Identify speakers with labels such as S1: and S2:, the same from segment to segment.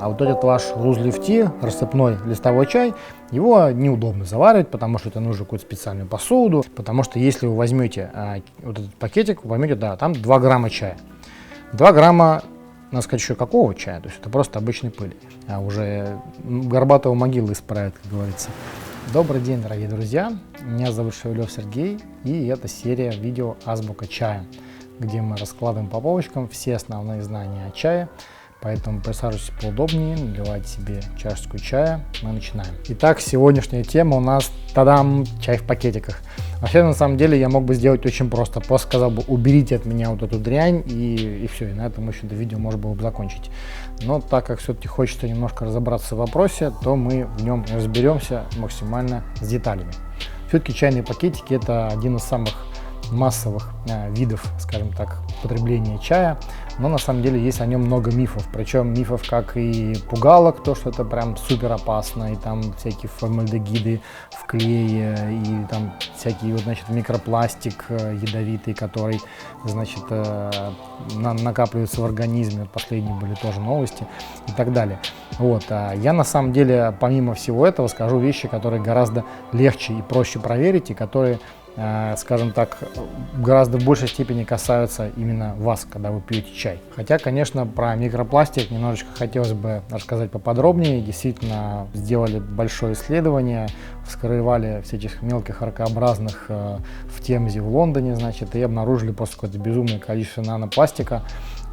S1: А вот этот ваш луз-лифти, рассыпной листовой чай, его неудобно заваривать, потому что это нужно какую-то специальную посуду, потому что если вы возьмете вот этот пакетик, вы поймете, да, там 2 грамма чая. 2 грамма, надо сказать, еще какого чая, то есть это просто обычной пыли, а уже горбатого могилы исправит, как говорится. Добрый день, дорогие друзья, меня зовут Шевелев Сергей, и это серия видео «Азбука чая», где мы раскладываем по полочкам все основные знания о чае. Поэтому присаживайтесь поудобнее, наливайте себе чашечку чая, мы начинаем. Итак, сегодняшняя тема у нас, тадам, чай в пакетиках. Вообще, на самом деле, я мог бы сделать очень просто. Просто сказал бы, уберите от меня вот эту дрянь, и все, и на этом еще это видео можно было бы закончить. Но так как все-таки хочется немножко разобраться в вопросе, то мы в нем разберемся максимально с деталями. Все-таки чайные пакетики – это один из самых массовых видов, скажем так, потребления чая, но на самом деле есть о нем много мифов, причем мифов как и пугалок, то что это прям супер опасно, и там всякие формальдегиды в клее, и там всякий вот, значит, микропластик ядовитый, который, значит, накапливается в организме, последние были тоже новости и так далее. Вот, я на самом деле помимо всего этого скажу вещи, которые гораздо легче и проще проверить, и которые, скажем так, в гораздо большей степени касаются именно вас, когда вы пьете чай. Хотя, конечно, про микропластик немножечко хотелось бы рассказать поподробнее. Действительно, сделали большое исследование, вскрывали всяких мелких ракообразных в Темзе, в Лондоне, значит, и обнаружили просто какое-то безумное количество нанопластика.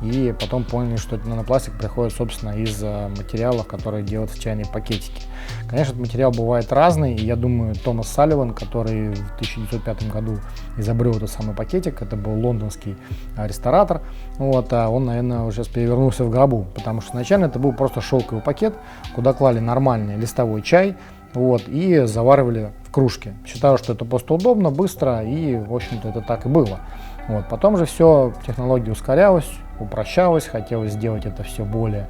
S1: И потом поняли, что этот нанопластик приходит, собственно, из материалов, которые делают в чайные пакетики. Конечно, этот материал бывает разный, и я думаю, Томас Салливан, который в 1905 году изобрел этот самый пакетик, это был лондонский ресторатор, вот, он, наверное, уже сейчас перевернулся в гробу, потому что изначально это был просто шелковый пакет, куда клали нормальный листовой чай, вот, и заваривали в кружке. Считаю, что это просто удобно, быстро, и, в общем-то, это так и было. Вот. Потом же все, технология ускорялась, упрощалась, хотелось сделать это все более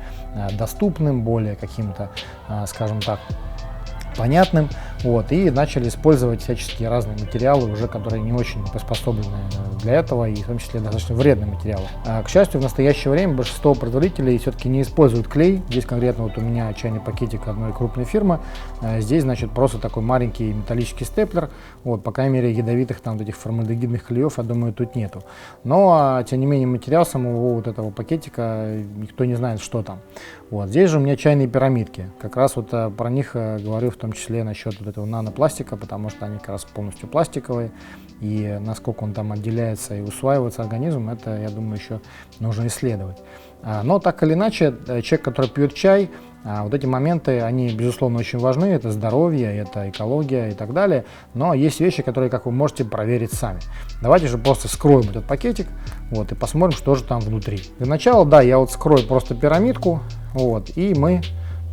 S1: доступным, более каким-то, скажем так, понятным, вот, и начали использовать всяческие разные материалы, уже которые не очень приспособлены для этого, и в том числе достаточно вредные материалы. К счастью, в настоящее время большинство производителей все-таки не используют клей. Здесь конкретно вот у меня чайный пакетик одной крупной фирмы. Здесь, значит, просто такой маленький металлический степлер. Вот, по крайней мере, ядовитых там вот этих формальдегидных клеев, я думаю, тут нету. Но, тем не менее, материал самого вот этого пакетика, никто не знает, что там. Вот, здесь же у меня чайные пирамидки. Как раз вот про них говорю, в том числе насчет вот этого нанопластика, потому что они как раз полностью пластиковые, и насколько он там отделяется и усваивается организмом, это, я думаю, еще нужно исследовать. Но так или иначе, человек, который пьет чай, вот эти моменты, они, безусловно, очень важны, это здоровье, это экология и так далее, но есть вещи, которые, как вы можете проверить сами. Давайте же просто вскроем этот пакетик, вот, и посмотрим, что же там внутри. Для начала, да, я вот скрою просто пирамидку, вот, и мы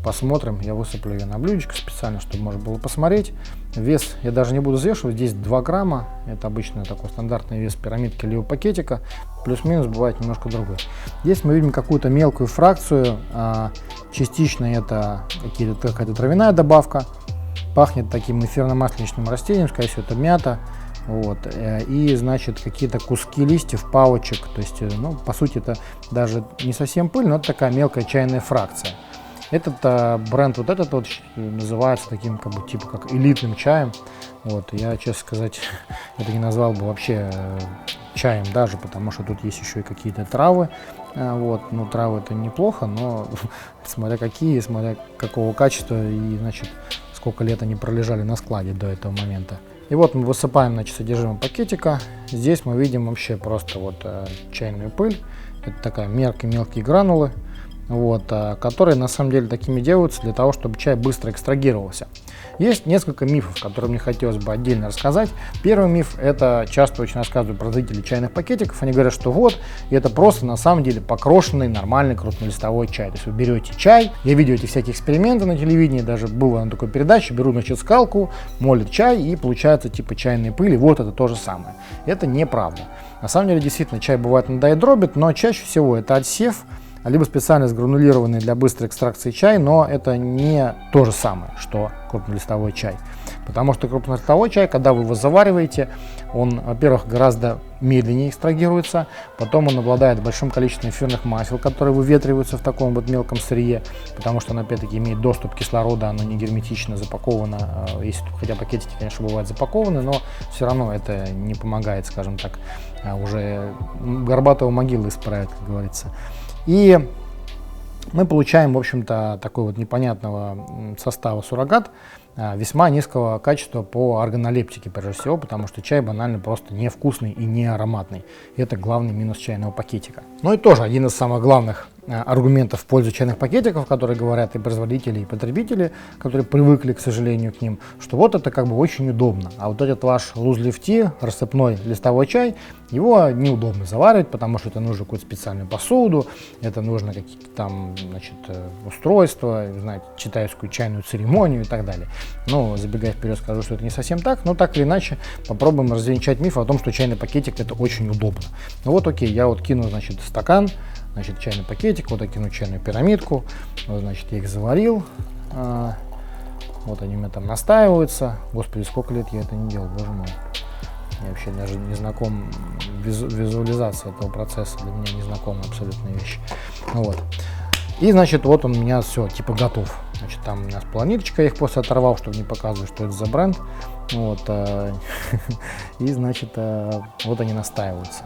S1: посмотрим, я высыплю ее на блюдечко специально, чтобы можно было посмотреть. Вес я даже не буду взвешивать, здесь 2 грамма, это обычно такой стандартный вес пирамидки либо пакетика, плюс-минус бывает немножко другой. Здесь мы видим какую-то мелкую фракцию, частично это какая-то травяная добавка, пахнет таким эфирно-масличным растением, скорее всего это мята. Вот, и, значит, какие-то куски листьев, палочек, то есть, ну, по сути, это даже не совсем пыль, но это такая мелкая чайная фракция. Этот бренд вот этот вот называется таким, как бы, типа как элитным чаем. Вот, я, честно сказать, это не назвал бы вообще чаем даже, потому что тут есть еще и какие-то травы. Вот, ну, травы это неплохо, но смотря какие, смотря какого качества и, значит, сколько лет они пролежали на складе до этого момента. И вот мы высыпаем, значит, содержимое пакетика. Здесь мы видим вообще просто вот чайную пыль. Это такая мелкие гранулы, вот, которые на самом деле такими делаются для того, чтобы чай быстро экстрагировался. Есть несколько мифов, которые мне хотелось бы отдельно рассказать. Первый миф – это часто очень рассказывают производители чайных пакетиков. Они говорят, что вот, это просто на самом деле покрошенный нормальный крупнолистовой чай. То есть вы берете чай, я видел эти всякие эксперименты на телевидении, даже было на такой передаче, берут, значит, скалку, молят чай и получается типа чайные пыли. Вот это то же самое. Это неправда. На самом деле, действительно, чай бывает надоедробит, но чаще всего это отсев либо специально сгранулированный для быстрой экстракции чай, но это не то же самое, что крупнолистовой чай. Потому что крупнолистовой чай, когда вы его завариваете, он, во-первых, гораздо медленнее экстрагируется, потом он обладает большим количеством эфирных масел, которые выветриваются в таком вот мелком сырье, потому что он, опять-таки, имеет доступ кислорода, оно не герметично запаковано, если, хотя пакетики, конечно, бывают запакованы, но все равно это не помогает, скажем так, уже горбатого могилы исправить, как говорится. И мы получаем, в общем-то, такой вот непонятного состава суррогат, весьма низкого качества по органолептике, прежде всего, потому что чай банально просто невкусный и не ароматный. И это главный минус чайного пакетика. Ну и тоже один из самых главных аргументов в пользу чайных пакетиков, которые говорят и производители, и потребители, которые привыкли, к сожалению, к ним, что вот это как бы очень удобно. А вот этот ваш Loose Leaf Tea, рассыпной листовой чай, его неудобно заваривать, потому что это нужно какую-то специальную посуду, это нужно какие-то там, значит, устройства, знаете, китайскую чайную церемонию и так далее. Но, забегая вперед, скажу, что это не совсем так, но так или иначе попробуем развенчать миф о том, что чайный пакетик это очень удобно. Ну вот окей, я вот кину, значит, стакан, значит, чайный пакетик, вот я кину чайную пирамидку, вот, значит, я их заварил, вот они у меня там настаиваются. Господи, сколько лет я это не делал, боже мой. Я вообще даже не знаком, визуализация этого процесса для меня незнакомая абсолютная вещь. Вот. И, значит, вот он у меня все, типа, готов. Значит, там у меня планирочка, я их после оторвал, чтобы не показывать, что это за бренд. Вот, и, значит, вот они настаиваются.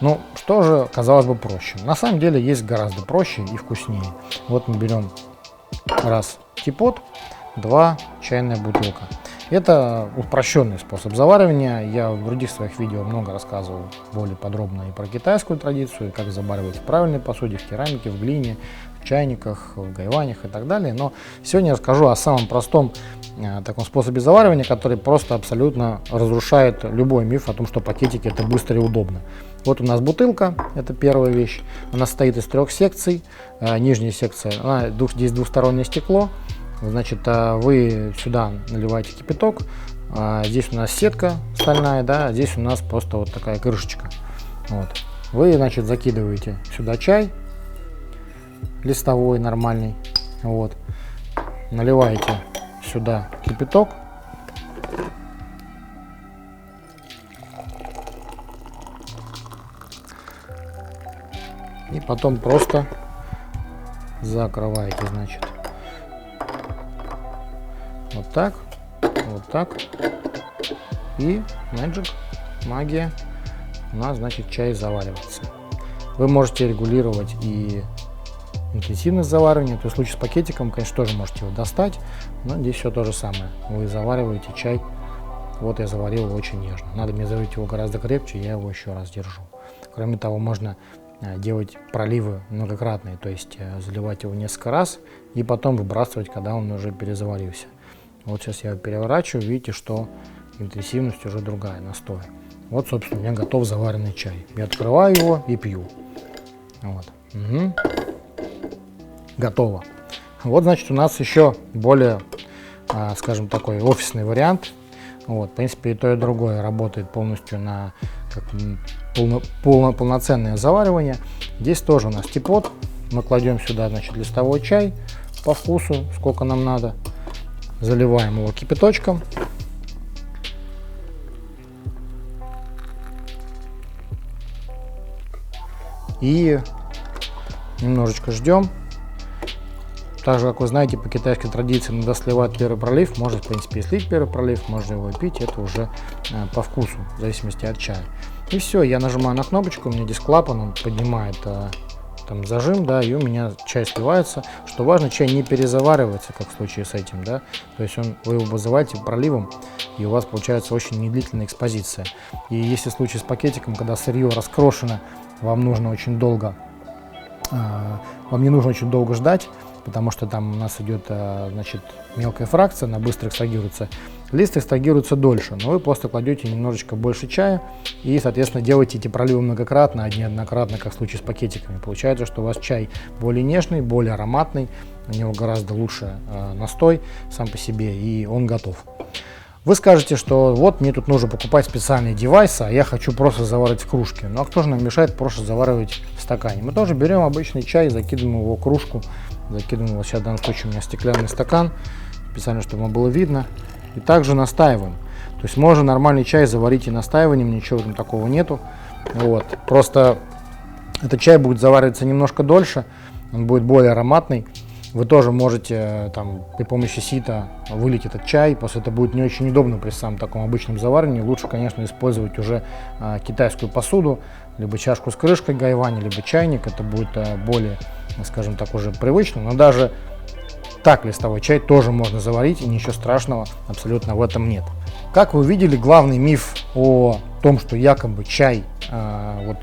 S1: Ну, что же, казалось бы, проще. На самом деле есть гораздо проще и вкуснее. Вот мы берем раз типот, два чайная бутылка. Это упрощенный способ заваривания. Я в других своих видео много рассказывал более подробно и про китайскую традицию, и как заваривать в правильной посуде, в керамике, в глине, в чайниках, в гайванях и так далее. Но сегодня я расскажу о самом простом таком способе заваривания, который просто абсолютно разрушает любой миф о том, что пакетики это быстро и удобно. Вот у нас бутылка, это первая вещь. Она состоит из 3 секций. Нижняя секция, здесь двухстороннее стекло. Значит, вы сюда наливаете кипяток, здесь у нас сетка стальная, да, здесь у нас просто вот такая крышечка. Вот. Вы, значит, закидываете сюда чай листовой, нормальный, вот, наливаете сюда кипяток, и потом просто закрываете, значит, вот так, и magic, магия, у нас, значит, чай заваривается. Вы можете регулировать и интенсивность заваривания, то есть в случае с пакетиком, конечно, тоже можете его достать, но здесь все то же самое. Вы завариваете чай, вот я заварил его очень нежно. Надо мне заварить его гораздо крепче, я его еще раз держу. Кроме того, можно делать проливы многократные, то есть заливать его несколько раз и потом выбрасывать, когда он уже перезаварился. Вот сейчас я его переворачиваю, видите, что интенсивность уже другая, настой. Вот, собственно, у меня готов заваренный чай. Я открываю его и пью. Вот. Угу. Готово. Вот, значит, у нас еще более, скажем, такой офисный вариант. Вот, в принципе, и то, и другое работает полностью на полноценное заваривание. Здесь тоже у нас типот. Мы кладем сюда, значит, листовой чай по вкусу, сколько нам надо. Заливаем его кипяточком. И немножечко ждем. Так же, как вы знаете, по китайской традиции надо сливать первый пролив. Можно, в принципе, и слить первый пролив, можно его пить. Это уже по вкусу, в зависимости от чая. И все, я нажимаю на кнопочку, у меня здесь клапан, он поднимает там зажим, да, и у меня чай сливается. Что важно, чай не перезаваривается, как в случае с этим, да. То есть вы его вызываете проливом, и у вас получается очень недлительная экспозиция. И если в случае с пакетиком, когда сырье раскрошено, вам не нужно очень долго ждать, потому что там у нас идет, значит, мелкая фракция, она быстро экстрагируется. Лист экстрагируется дольше, но вы просто кладете немножечко больше чая и, соответственно, делаете эти проливы многократно, а не однократно, как в случае с пакетиками. Получается, что у вас чай более нежный, более ароматный, у него гораздо лучше настой сам по себе, и он готов. Вы скажете, что вот мне тут нужно покупать специальные девайсы, а я хочу просто заваривать в кружке. Ну а кто же нам мешает просто заваривать в стакане? Мы тоже берем обычный чай, закидываем его в кружку, закидываем его, сейчас в данном случае у меня стеклянный стакан, специально, чтобы вам было видно, и также настаиваем. То есть можно нормальный чай заварить и настаиванием, ничего там такого нету. Вот. Просто этот чай будет завариваться немножко дольше, он будет более ароматный. Вы тоже можете там при помощи сита вылить этот чай, просто это будет не очень удобно при самом таком обычном заваривании. Лучше, конечно, использовать уже китайскую посуду, либо чашку с крышкой гайвани, либо чайник. Это будет более, скажем так, уже привычно, но даже так листовой чай тоже можно заварить, и ничего страшного абсолютно в этом нет. Как вы видели, главный миф о том, что якобы чай вот,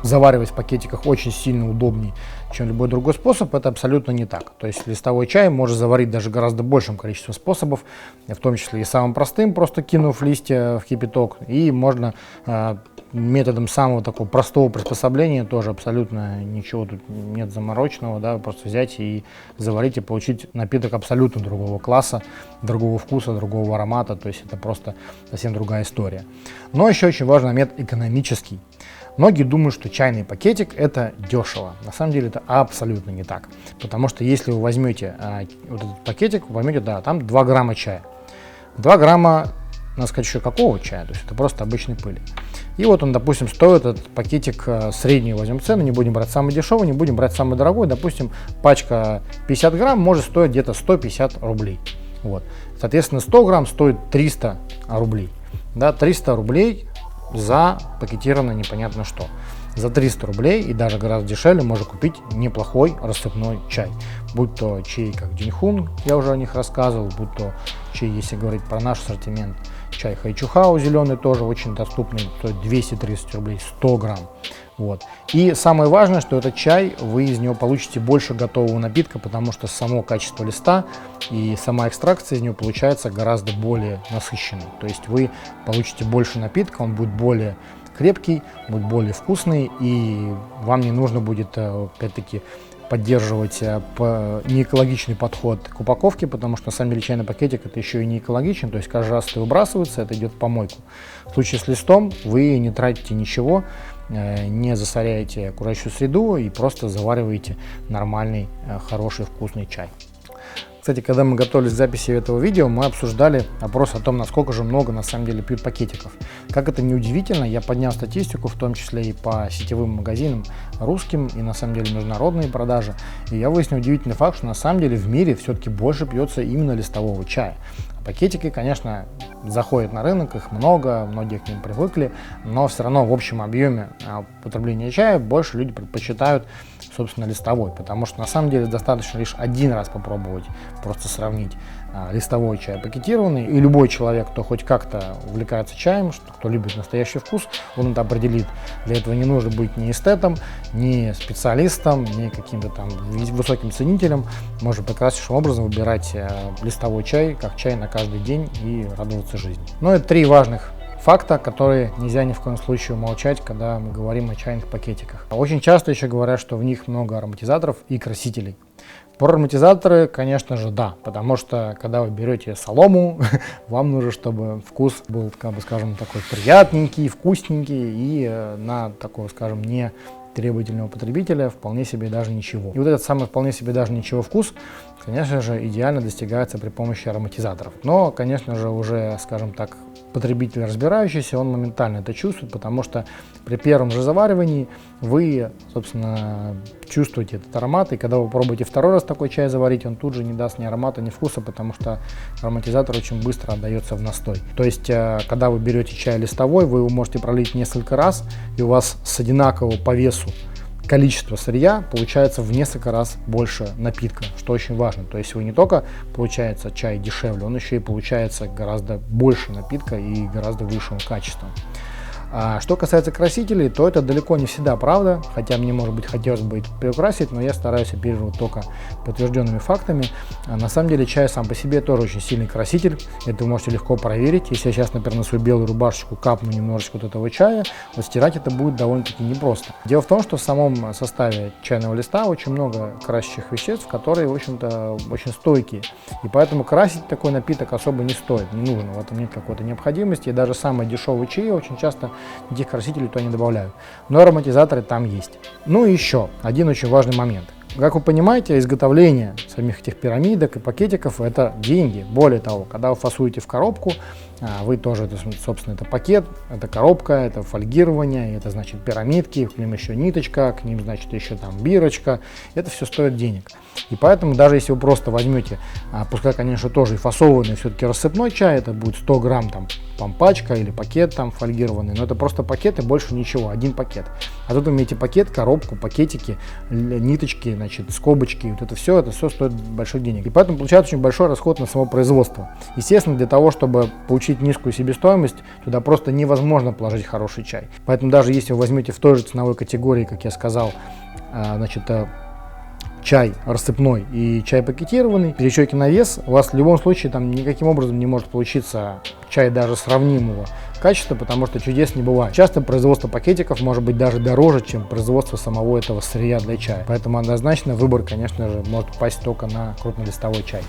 S1: заваривать в пакетиках очень сильно удобнее, чем любой другой способ, это абсолютно не так. То есть листовой чай можно заварить даже гораздо большим количеством способов, в том числе и самым простым, просто кинув листья в кипяток, и можно методом самого такого простого приспособления, тоже абсолютно ничего тут нет замороченного, да, просто взять и заварить и получить напиток абсолютно другого класса, другого вкуса, другого аромата, то есть это просто совсем другая история. Но еще очень важный момент экономический. Многие думают, что чайный пакетик это дешево. На самом деле это абсолютно не так. Потому что если вы возьмете вот этот пакетик, вы поймете, да, там 2 грамма чая. 2 грамма, надо сказать, еще какого чая, то есть это просто обычной пыли. И вот он, допустим, стоит этот пакетик, среднюю возьмем цену, не будем брать самый дешевый, не будем брать самый дорогой. Допустим, пачка 50 грамм может стоить где-то 150 рублей. Вот. Соответственно, 100 грамм стоит 300 рублей. Да, 300 рублей за пакетированное непонятно что. За 300 рублей и даже гораздо дешевле можно купить неплохой рассыпной чай. Будь то чай как Диньхун, я уже о них рассказывал, будь то чай, если говорить про наш ассортимент, чай Хайчухао зеленый тоже очень доступный, стоит 230 рублей, 100 грамм. Вот. И самое важное, что этот чай, вы из него получите больше готового напитка, потому что само качество листа и сама экстракция из него получается гораздо более насыщенной. То есть вы получите больше напитка, он будет более крепкий, будет более вкусный, и вам не нужно будет, опять-таки, поддерживать неэкологичный подход к упаковке, потому что на самом деле чайный пакетик это еще и не экологичен, то есть каждый раз это выбрасывается, это идет в помойку. В случае с листом вы не тратите ничего, не засоряете окружающую среду и просто завариваете нормальный, хороший, вкусный чай. Кстати, когда мы готовились к записи этого видео, мы обсуждали вопрос о том, насколько же много на самом деле пьют пакетиков. Как это не удивительно, я поднял статистику, в том числе и по сетевым магазинам русским, и на самом деле международные продажи. И я выяснил удивительный факт, что на самом деле в мире все-таки больше пьется именно листового чая. Пакетики, конечно, заходят на рынок, их много, многие к ним привыкли, но все равно в общем объеме потребления чая больше люди предпочитают, собственно, листовой, потому что на самом деле достаточно лишь один раз попробовать, просто сравнить листовой чай пакетированный, и любой человек, кто хоть как-то увлекается чаем, кто любит настоящий вкус, он это определит. Для этого не нужно быть ни эстетом, ни специалистом, ни каким-то там высоким ценителем. Можно прекраснейшим образом выбирать листовой чай, как чай на каждый день, и радоваться жизни. Но это 3 важных факта, которые нельзя ни в коем случае умолчать, когда мы говорим о чайных пакетиках. Очень часто еще говорят, что в них много ароматизаторов и красителей. Про ароматизаторы, конечно же, да, потому что когда вы берете солому, вам нужно, чтобы вкус был, как бы, скажем, такой приятненький, вкусненький и на такого, скажем, не требовательного потребителя вполне себе даже ничего. И вот этот самый вполне себе даже ничего вкус, конечно же, идеально достигается при помощи ароматизаторов. Но, конечно же, уже, скажем так, потребитель разбирающийся, он моментально это чувствует, потому что при первом же заваривании вы, собственно, чувствуете этот аромат, и когда вы пробуете второй раз такой чай заварить, он тут же не даст ни аромата, ни вкуса, потому что ароматизатор очень быстро отдается в настой. То есть, когда вы берете чай листовой, вы его можете пролить несколько раз, и у вас с одинакового по весу количество сырья получается в несколько раз больше напитка, что очень важно. То есть вы не только получается чай дешевле, он еще и получается гораздо больше напитка и гораздо высшим качеством. А что касается красителей, то это далеко не всегда правда, хотя мне, может быть, хотелось бы их приукрасить, но я стараюсь оперировать только подтвержденными фактами. На самом деле чай сам по себе тоже очень сильный краситель, это вы можете легко проверить. Если я сейчас, например, на свою белую рубашечку капну немножечко вот этого чая, вот стирать это будет довольно-таки непросто. Дело в том, что в самом составе чайного листа очень много красящих веществ, которые, в общем-то, очень стойкие. И поэтому красить такой напиток особо не стоит, не нужно, в этом нет какой-то необходимости. И даже самые дешевые чаи очень часто этих красителей туда не добавляют. Но ароматизаторы там есть. Ну и еще один очень важный момент. Как вы понимаете, изготовление самих этих пирамидок и пакетиков – это деньги. Более того, когда вы фасуете в коробку, вы тоже, собственно, это пакет, это коробка, это фольгирование, это значит пирамидки, к ним еще ниточка, к ним, значит, еще там бирочка. Это все стоит денег. И поэтому даже если вы просто возьмете, пускай, конечно, тоже и фасованный все-таки рассыпной чай, это будет 100 грамм там пачка или пакет там фольгированный, но это просто пакет и больше ничего, один пакет. А тут вы имеете пакет, коробку, пакетики, ниточки, значит, скобочки, вот это все стоит больших денег. И поэтому получается очень большой расход на само производство. Естественно, для того, чтобы получить низкую себестоимость, туда просто невозможно положить хороший чай. Поэтому даже если вы возьмете в той же ценовой категории, как я сказал, значит, чай рассыпной и чай пакетированный, пересчете на вес, у вас в любом случае там никаким образом не может получиться чай даже сравнимого качества, потому что чудес не бывает. Часто производство пакетиков может быть даже дороже, чем производство самого этого сырья для чая. Поэтому однозначно выбор, конечно же, может пасть только на крупнолистовой чай.